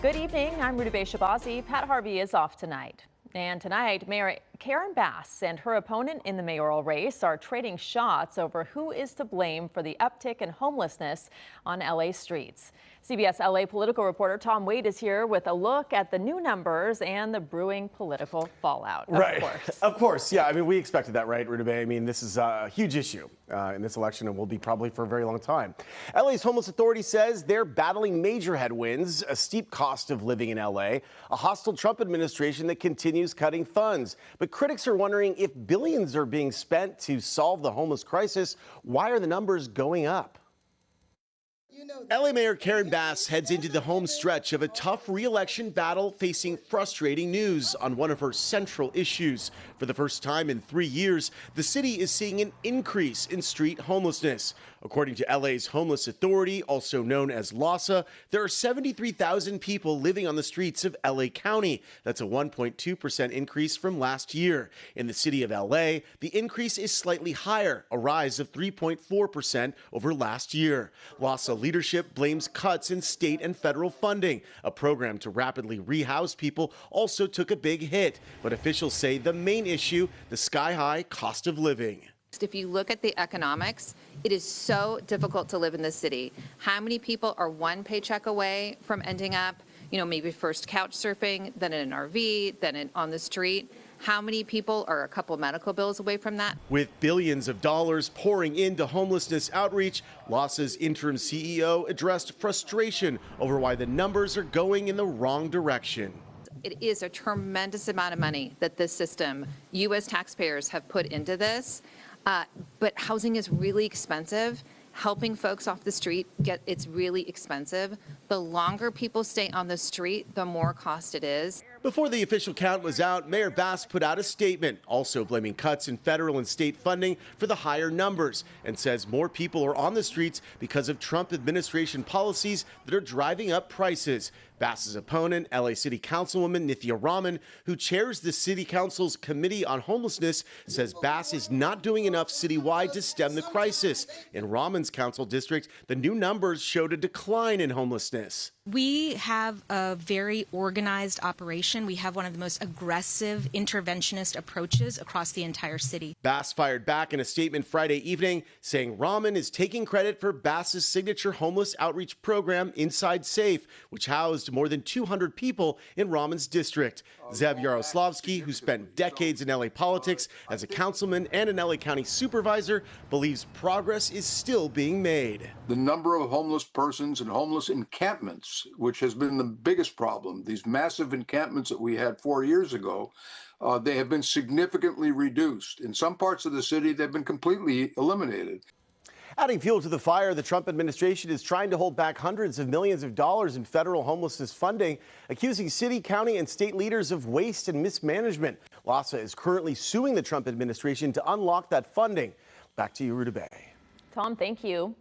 Good evening. I'm Rudabeh Shabazi. Pat Harvey is off tonight. And tonight, Mayor Karen Bass and her opponent in the mayoral race are trading shots over who is to blame for the uptick in homelessness on LA streets. CBS LA political reporter Tom Wade is here with a look at the new numbers and the brewing political fallout. Of course. Yeah. I mean, we expected that, right, Rudabeh? I mean, this is a huge issue in this election and will be probably for a very long time. LA's Homeless Authority says they're battling major headwinds, a steep cost of living in LA, a hostile Trump administration that continues cutting funds. But critics are wondering if billions are being spent to solve the homeless crisis. Why are the numbers going up? LA Mayor Karen Bass heads into the home stretch of a tough re-election battle facing frustrating news on one of her central issues. For the first time in 3 years, the city is seeing an increase in street homelessness. According to LA's Homeless Authority, also known as LAHSA, there are 73,000 people living on the streets of LA County. That's a 1.2% increase from last year. In the city of LA, the increase is slightly higher, a rise of 3.4% over last year. LAHSA leadership blames cuts in state and federal funding. A program to rapidly rehouse people also took a big hit. But officials say the main issue, the sky-high cost of living. If you look at the economics, it is so difficult to live in this city. How many people are one paycheck away from ending up, maybe first couch surfing, then in an RV, then on the street? How many people are a couple medical bills away from that? With billions of dollars pouring into homelessness outreach, LAHSA's interim CEO addressed frustration over why the numbers are going in the wrong direction. It is a tremendous amount of money that this system, you as taxpayers, have put into this. But housing is really expensive. Helping folks off the street it's really expensive. The longer people stay on the street, the more cost it is. Before the official count was out, Mayor Bass put out a statement, also blaming cuts in federal and state funding for the higher numbers, and says more people are on the streets because of Trump administration policies that are driving up prices. Bass's opponent, LA City Councilwoman Nithya Raman, who chairs the City Council's Committee on Homelessness, says Bass is not doing enough citywide to stem the crisis. In Raman's council district, the new numbers showed a decline in homelessness. We have a very organized operation. We have one of the most aggressive interventionist approaches across the entire city. Bass fired back in a statement Friday evening, saying Raman is taking credit for Bass's signature homeless outreach program, Inside Safe, which housed more than 200 people in Raman's district. Zeb Yaroslavsky, who spent decades in LA politics as a councilman and an LA County supervisor, believes progress is still being made. The number of homeless persons and homeless encampments, which has been the biggest problem, these massive encampments that we had 4 years ago, they have been significantly reduced. In some parts of the city, they've been completely eliminated. Adding fuel to the fire, the Trump administration is trying to hold back hundreds of millions of dollars in federal homelessness funding, accusing city, county, and state leaders of waste and mismanagement. LAHSA is currently suing the Trump administration to unlock that funding. Back to you, Rudabeh. Tom, thank you.